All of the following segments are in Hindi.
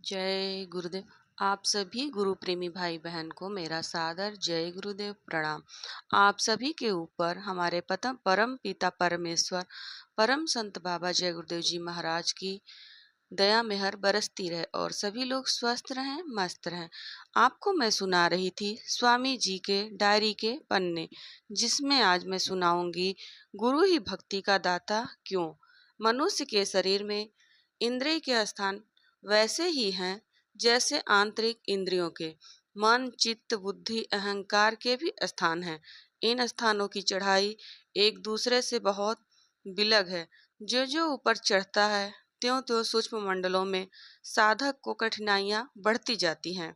जय गुरुदेव। आप सभी गुरु प्रेमी भाई बहन को मेरा सादर जय गुरुदेव प्रणाम। आप सभी के ऊपर हमारे परम पिता परमेश्वर परम संत बाबा जय गुरुदेव जी महाराज की दया मेहर बरसती रहे और सभी लोग स्वस्थ रहें, मस्त रहें। आपको मैं सुना रही थी स्वामी जी के डायरी के पन्ने, जिसमें आज मैं सुनाऊंगी गुरु ही भक्ति का दाता क्यों। मनुष्य के शरीर में इंद्रिय के स्थान वैसे ही हैं जैसे आंतरिक इंद्रियों के मन, चित्त, बुद्धि, अहंकार के भी स्थान हैं। इन स्थानों की चढ़ाई एक दूसरे से बहुत बिलग है। जो जो ऊपर चढ़ता है त्यों त्यों सूक्ष्म मंडलों में साधक को कठिनाइयां बढ़ती जाती हैं।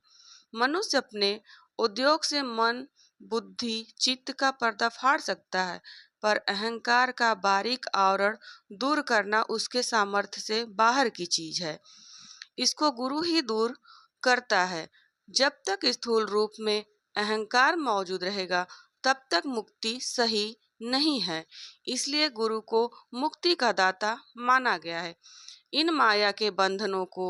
मनुष्य अपने उद्योग से मन, बुद्धि, चित्त का पर्दा फाड़ सकता है, पर अहंकार का बारीक आवरण दूर करना उसके सामर्थ्य से बाहर की चीज है। इसको गुरु ही दूर करता है। जब तक स्थूल रूप में अहंकार मौजूद रहेगा, तब तक मुक्ति सही नहीं है। इसलिए गुरु को मुक्ति का दाता माना गया है। इन माया के बंधनों को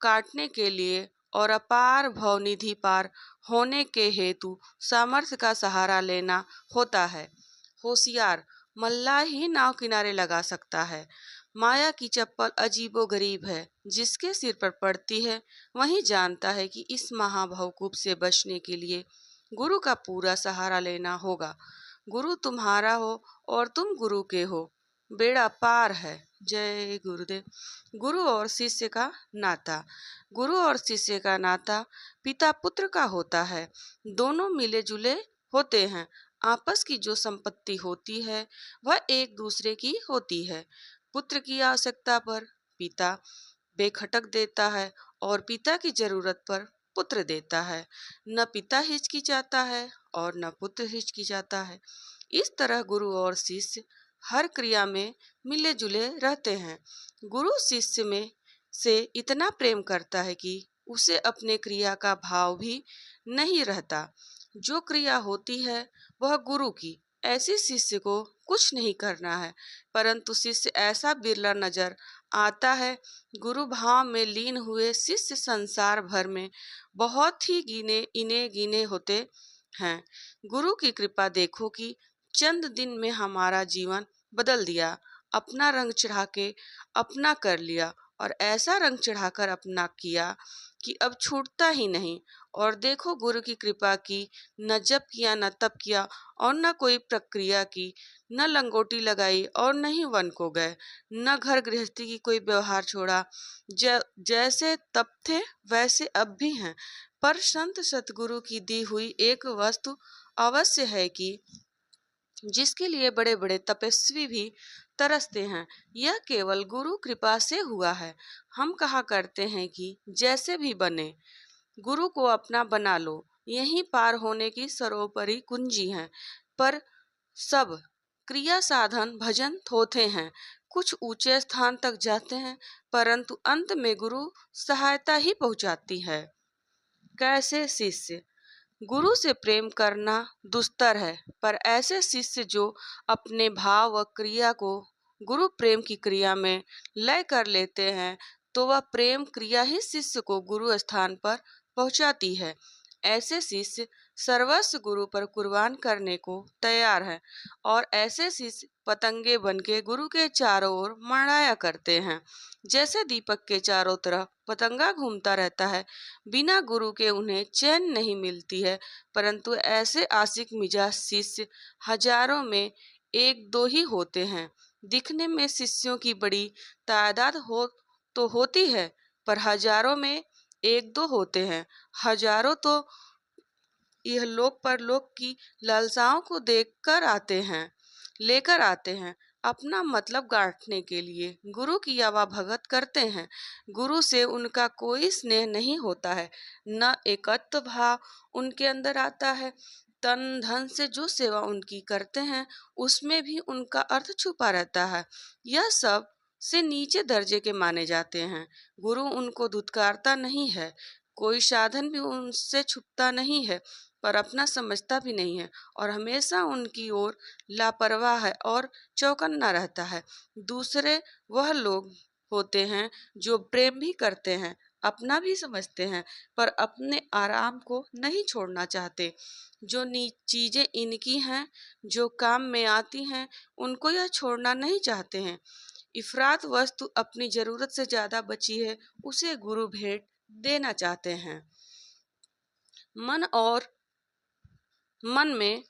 काटने के लिए और अपार भवनिधि पार होने के हेतु सामर्थ्य का सहारा लेना होता है। होशियार मल्लाह ही नाव किनारे लगा सकता है। माया की चप्पल अजीबो गरीब है। जिसके सिर पर पड़ती है वही जानता है कि इस महाभवकूप से बचने के लिए गुरु का पूरा सहारा लेना होगा। गुरु तुम्हारा हो और तुम गुरु के हो, बेड़ा पार है। जय गुरुदेव। गुरु और शिष्य का नाता। गुरु और शिष्य का नाता पिता पुत्र का होता है। दोनों मिले जुले होते हैं। आपस की जो संपत्ति होती है वह एक दूसरे की होती है। पुत्र की आवश्यकता पर पिता बेखटक देता है और पिता की जरूरत पर पुत्र देता है। न पिता हिचकिचाता है और न पुत्र हिचकिचाता है। इस तरह गुरु और शिष्य हर क्रिया में मिले जुले रहते हैं। गुरु शिष्य में से इतना प्रेम करता है कि उसे अपने क्रिया का भाव भी नहीं रहता। जो क्रिया होती है वह गुरु की, ऐसे शिष्य को कुछ नहीं करना है। परंतु शिष्य ऐसा बिरला नजर आता है। गुरु भाव में लीन हुए शिष्य संसार भर में बहुत ही गिने गिने होते हैं। गुरु की कृपा देखो कि चंद दिन में हमारा जीवन बदल दिया। अपना रंग चढ़ा के अपना कर लिया और ऐसा रंग चढ़ाकर अपना किया कि अब छूटता ही नहीं। और देखो गुरु की कृपा की, न जप किया न तप किया और न कोई प्रक्रिया की, न लंगोटी लगाई और न ही वन को गए, न घर गृहस्थी की कोई व्यवहार छोड़ा। जैसे तब थे वैसे अब भी हैं। पर संत सतगुरु की दी हुई एक वस्तु अवश्य है कि जिसके लिए बड़े बड़े तपस्वी भी तरसते हैं, यह केवल गुरु कृपा से हुआ है। हम कहा करते हैं कि जैसे भी बने गुरु को अपना बना लो, यही पार होने की सर्वोपरि कुंजी है। पर सब क्रिया साधन भजन थोथे हैं, कुछ ऊंचे स्थान तक जाते हैं, परंतु अंत में गुरु सहायता ही पहुंचाती है। कैसे शिष्य। गुरु से प्रेम करना दुस्तर है, पर ऐसे शिष्य जो अपने भाव व क्रिया को गुरु प्रेम की क्रिया में लय कर लेते हैं, तो वह प्रेम क्रिया ही शिष्य को गुरु स्थान पर पहुंचाती है। ऐसे शिष्य सर्वस्व गुरु पर कुर्बान करने को तैयार हैं और ऐसे शिष्य पतंगे बनके गुरु के चारों ओर मंडराया करते हैं। जैसे दीपक के चारों तरफ पतंगा घूमता रहता है, बिना गुरु के उन्हें चैन नहीं मिलती है। परंतु ऐसे आशिक मिजाज शिष्य हजारों में एक दो ही होते हैं। दिखने में शिष्यों की बड़ी तादाद हो तो होती है, पर हजारों में एक दो होते हैं। हजारों तो यह लोक परलोक की लालसाओं को देखकर आते हैं, लेकर आते हैं अपना मतलब गांठने के लिए। गुरु की आवा भगत करते हैं। गुरु से उनका कोई स्नेह नहीं होता है, न एकत्व भाव उनके अंदर आता है। तन धन से जो सेवा उनकी करते हैं उसमें भी उनका अर्थ छुपा रहता है। यह सब से नीचे दर्जे के माने जाते हैं। गुरु उनको धुतकारता नहीं है, कोई साधन भी उनसे छुपता नहीं है, पर अपना समझता भी नहीं है और हमेशा उनकी ओर लापरवाह है और चौकन्ना रहता है। दूसरे वह लोग होते हैं जो प्रेम भी करते हैं, अपना भी समझते हैं, पर अपने आराम को नहीं छोड़ना चाहते। जो नी चीजें इनकी हैं, जो काम में आती हैं, उनको यह छोड़ना नहीं चाहते हैं। इफरात वस्तु अपनी जरूरत से ज्यादा बची है, उसे गुरु भेंट देना चाहते हैं। मन और मन में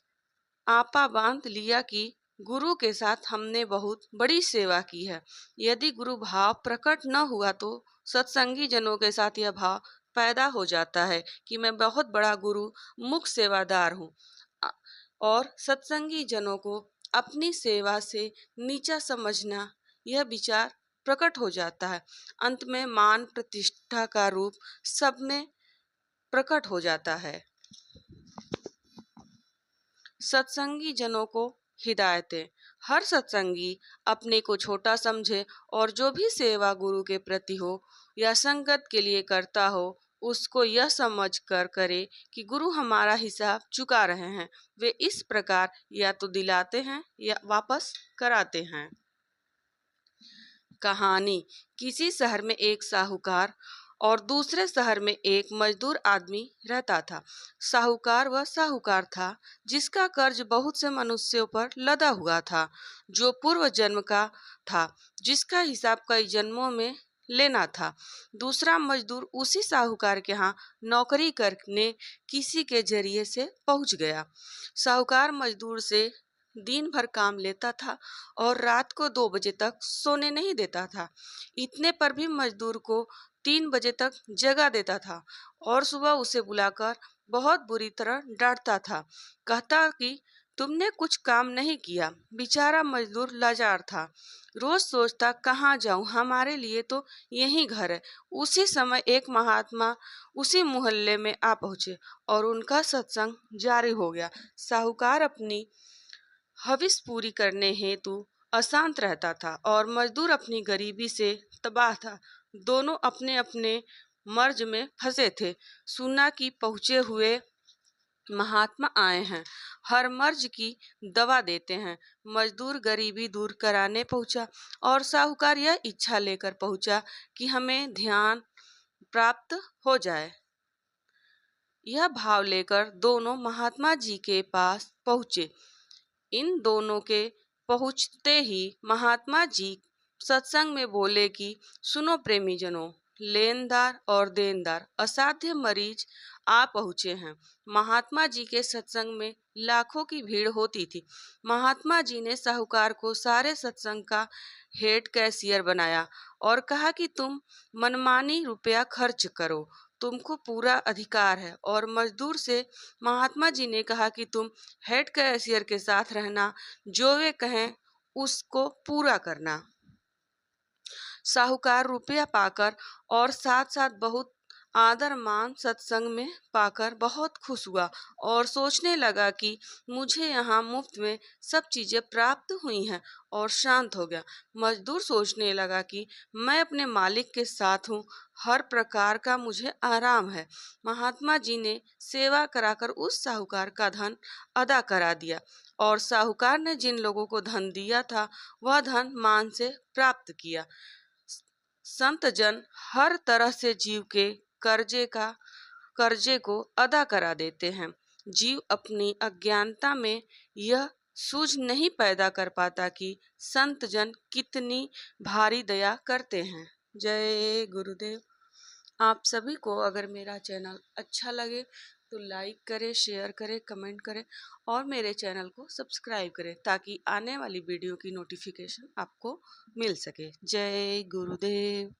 आपा बांध लिया कि गुरु के साथ हमने बहुत बड़ी सेवा की है। यदि गुरु भाव प्रकट न हुआ तो सत्संगी जनों के साथ यह भाव पैदा हो जाता है कि मैं बहुत बड़ा गुरु मुख सेवादार हूँ, अ- और सत्संगी जनों को अपनी सेवा से नीचा समझना, यह विचार प्रकट हो जाता है। अंत में मान प्रतिष्ठा का रूप सब में प्रकट हो जाता है। सत्संगी जनों को हिदायतें। हर सत्संगी अपने को छोटा समझे और जो भी सेवा गुरु के प्रति हो या संगत के लिए करता हो, उसको यह समझ कर करे कि गुरु हमारा हिसाब चुका रहे हैं। वे इस प्रकार या तो दिलाते हैं या वापस कराते हैं। कहानी। किसी शहर में एक साहूकार और दूसरे शहर में एक मजदूर आदमी रहता था। साहूकार वह साहूकार था जिसका कर्ज बहुत से मनुष्यों पर लदा हुआ था, जो पूर्व जन्म का था, जिसका हिसाब कई जन्मों में लेना था। दूसरा मजदूर उसी साहूकार के यहाँ नौकरी करने किसी के जरिए से पहुंच गया। साहूकार मजदूर से दिन भर काम लेता था और रात को 2 बजे तक सोने नहीं देता था। इतने पर भी मजदूर को 3 बजे तक जगा देता था और सुबह उसे बुलाकर बहुत बुरी तरह डांटता था। कहता कि तुमने कुछ काम नहीं किया। बेचारा मजदूर लाचार था। रोज सोचता कहाँ जाऊं, हमारे लिए तो यही घर है। उसी समय एक महात्मा उसी मोहल्ले में आ पहुंचे और उनका सत्संग जारी हो गया। साहूकार अपनी हविस पूरी करने हेतु अशांत रहता था और मजदूर अपनी गरीबी से तबाह था। दोनों अपने अपने मर्ज में फंसे थे। सुना कि पहुंचे हुए महात्मा आए हैं, हर मर्ज की दवा देते हैं। मजदूर गरीबी दूर कराने पहुंचा और साहूकार यह इच्छा लेकर पहुंचा कि हमें ध्यान प्राप्त हो जाए। यह भाव लेकर दोनों महात्मा जी के पास पहुंचे। इन दोनों के पहुंचते ही महात्मा जी सत्संग में बोले कि सुनो प्रेमी जनों, लेनदार और देनदार असाध्य मरीज आ पहुंचे हैं। महात्मा जी के सत्संग में लाखों की भीड़ होती थी। महात्मा जी ने साहूकार को सारे सत्संग का हेड कैशियर बनाया और कहा कि तुम मनमानी रुपया खर्च करो, तुमको पूरा अधिकार है। और मजदूर से महात्मा जी ने कहा कि तुम हेड कैशियर के साथ रहना, जो वे कहें उसको पूरा करना। साहूकार रुपया पाकर और साथ साथ बहुत आदर मान सत्संग में पाकर बहुत खुश हुआ और सोचने लगा कि मुझे यहाँ मुफ्त में सब चीजें प्राप्त हुई हैं, और शांत हो गया। मजदूर सोचने लगा कि मैं अपने मालिक के साथ हूँ, हर प्रकार का मुझे आराम है। महात्मा जी ने सेवा कराकर उस साहूकार का धन अदा करा दिया और साहूकार ने जिन लोगों को धन दिया था वह धन मान से प्राप्त किया। संत जन हर तरह से जीव के कर्जे को अदा करा देते हैं। जीव अपनी अज्ञानता में यह सूझ नहीं पैदा कर पाता कि संत जन कितनी भारी दया करते हैं। जय गुरुदेव। आप सभी को अगर मेरा चैनल अच्छा लगे तो लाइक करें, शेयर करें, कमेंट करें और मेरे चैनल को सब्सक्राइब करें ताकि आने वाली वीडियो की नोटिफिकेशन आपको मिल सके। जय गुरुदेव।